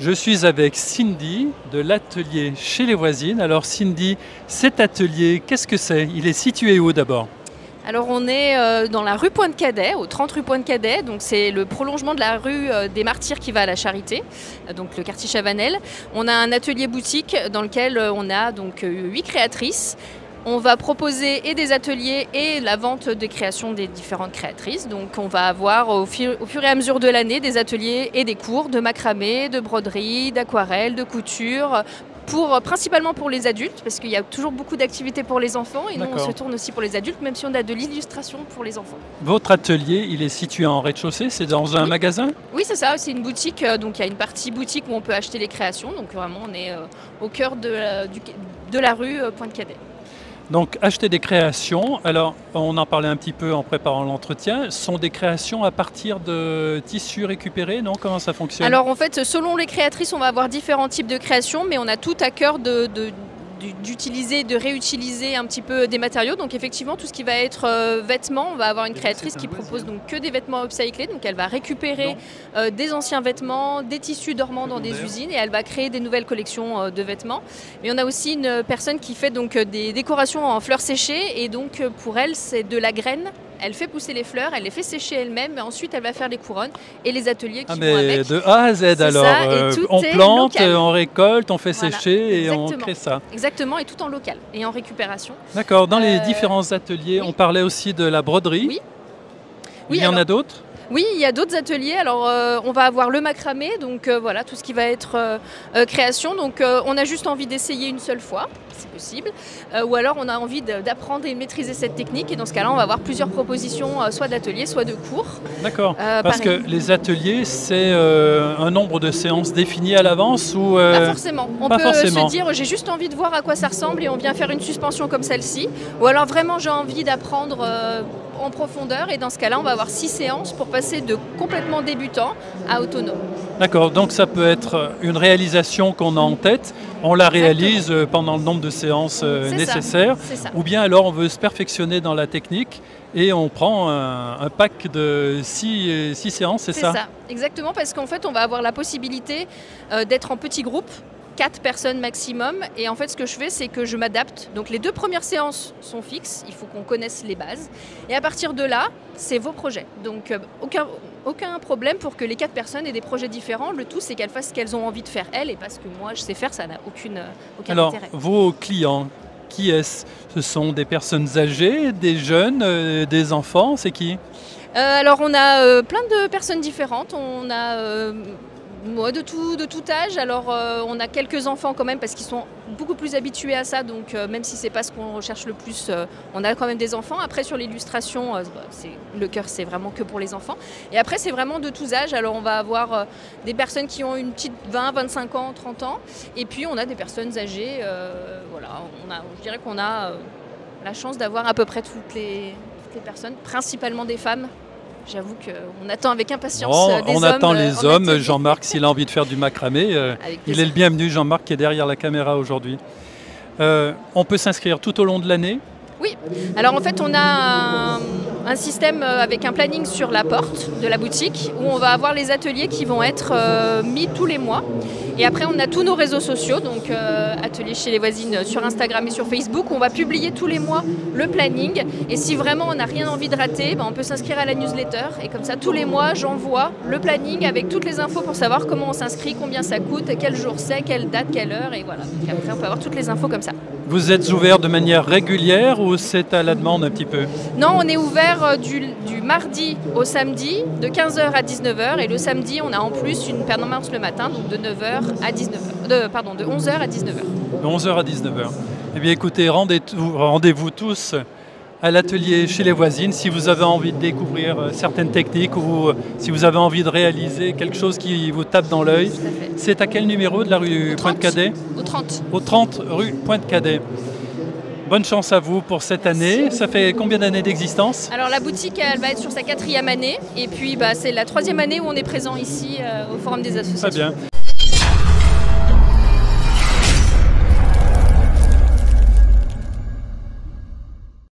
Je suis avec Cindy de l'atelier Chez les Voisines. Alors Cindy, cet atelier, qu'est-ce que c'est? Il est situé où d'abord? Alors on est dans la rue Pointe-Cadet, au 30 rue Pointe-Cadet, donc c'est le prolongement de la rue des Martyrs qui va à la Charité, donc le quartier Chavanel. On a un atelier boutique dans lequel on a donc 8 créatrices. On va proposer et des ateliers et la vente des créations des différentes créatrices. Donc on va avoir au fur et à mesure de l'année des ateliers et des cours de macramé, de broderie, d'aquarelle, de couture. Principalement pour les adultes, parce qu'il y a toujours beaucoup d'activités pour les enfants et nous on se tourne aussi pour les adultes, même si on a de l'illustration pour les enfants. Votre atelier, il est situé en rez-de-chaussée, c'est dans un magasin? Oui, c'est ça, c'est une boutique, donc il y a une partie boutique où on peut acheter les créations, donc vraiment on est au cœur de la rue Pointe-Cadet. Donc acheter des créations, alors on en parlait un petit peu en préparant l'entretien, sont des créations à partir de tissus récupérés, non? Comment ça fonctionne? Alors en fait, selon les créatrices, on va avoir différents types de créations, mais on a tout à cœur d'utiliser, de réutiliser un petit peu des matériaux. Donc effectivement, tout ce qui va être vêtements, on va avoir une créatrice qui propose donc que des vêtements upcyclés, donc elle va récupérer des anciens vêtements, des tissus dormants dans des usines et elle va créer des nouvelles collections de vêtements. Mais on a aussi une personne qui fait donc des décorations en fleurs séchées et donc pour elle, c'est de la graine. Elle fait pousser les fleurs, elle les fait sécher elle-même, et ensuite elle va faire les couronnes et les ateliers qui vont avec. De A à Z alors, on plante, on récolte, on fait sécher et on crée ça. Exactement, et tout en local et en récupération. D'accord, dans les différents ateliers, on parlait aussi de la broderie. Oui. Il y en a d'autres? Oui, il y a d'autres ateliers. Alors, on va avoir le macramé, donc voilà, tout ce qui va être création. Donc, on a juste envie d'essayer une seule fois, c'est possible. Ou alors, on a envie d'apprendre et maîtriser cette technique. Et dans ce cas-là, on va avoir plusieurs propositions, soit d'ateliers, soit de cours. D'accord. Parce que les ateliers, c'est un nombre de séances définies à l'avance ou Pas forcément. On peut se dire, j'ai juste envie de voir à quoi ça ressemble et on vient faire une suspension comme celle-ci. Ou alors, vraiment, j'ai envie d'apprendre en profondeur et dans ce cas-là on va avoir 6 séances pour passer de complètement débutant à autonome. D'accord, donc ça peut être une réalisation qu'on a en tête, on la réalise pendant le nombre de séances nécessaires, ou bien alors on veut se perfectionner dans la technique et on prend un pack de 6 séances, c'est ça? C'est ça, exactement, parce qu'en fait on va avoir la possibilité d'être en petits groupes, 4 personnes maximum, et en fait ce que je fais c'est que je m'adapte. Donc les 2 premières séances sont fixes, il faut qu'on connaisse les bases et à partir de là c'est vos projets, donc aucun problème pour que les 4 personnes aient des projets différents. Le tout c'est qu'elles fassent ce qu'elles ont envie de faire elles, et parce que moi je sais faire, ça n'a aucun Alors, intérêt. Alors vos clients, qui est-ce? Ce sont des personnes âgées, des jeunes, des enfants, c'est qui? Alors on a plein de personnes différentes, on a de tout âge. Alors on a quelques enfants quand même parce qu'ils sont beaucoup plus habitués à ça, donc même si c'est pas ce qu'on recherche le plus, on a quand même des enfants. Après sur l'illustration, le cœur c'est vraiment que pour les enfants. Et après c'est vraiment de tous âges. Alors on va avoir des personnes qui ont une petite 20, 25 ans, 30 ans, et puis on a des personnes âgées. Voilà, je dirais qu'on a la chance d'avoir à peu près toutes les personnes, principalement des femmes. J'avoue qu'on attend avec impatience des hommes. On attend les hommes. Jean-Marc, s'il a envie de faire du macramé, il est le bienvenu. Jean-Marc qui est derrière la caméra aujourd'hui. On peut s'inscrire tout au long de l'année? Oui. Alors en fait, on a un système avec un planning sur la porte de la boutique où on va avoir les ateliers qui vont être mis tous les mois. Et après, on a tous nos réseaux sociaux, donc Atelier Chez les Voisines sur Instagram et sur Facebook. On va publier tous les mois le planning. Et si vraiment on n'a rien envie de rater, on peut s'inscrire à la newsletter. Et comme ça, tous les mois, j'envoie le planning avec toutes les infos pour savoir comment on s'inscrit, combien ça coûte, quel jour c'est, quelle date, quelle heure. Et voilà. Donc après, on peut avoir toutes les infos comme ça. Vous êtes ouvert de manière régulière ou c'est à la demande un petit peu? Non, on est ouvert du mardi au samedi de 15h à 19h et le samedi on a en plus une permanence le matin, donc de 9h à 19h, de 11h à 19h. De 11h à 19h. Eh bien écoutez, rendez-vous tous à l'atelier Chez les Voisines si vous avez envie de découvrir certaines techniques ou si vous avez envie de réaliser quelque chose qui vous tape dans l'œil. C'est à quel numéro de la rue Pointe-Cadet? Au 30. Au 30 rue Pointe-Cadet. Bonne chance à vous pour cette année. Ça fait combien d'années d'existence? Alors la boutique, elle va être sur sa 4e année et puis c'est la 3e année où on est présent ici au Forum des associations. Très bien.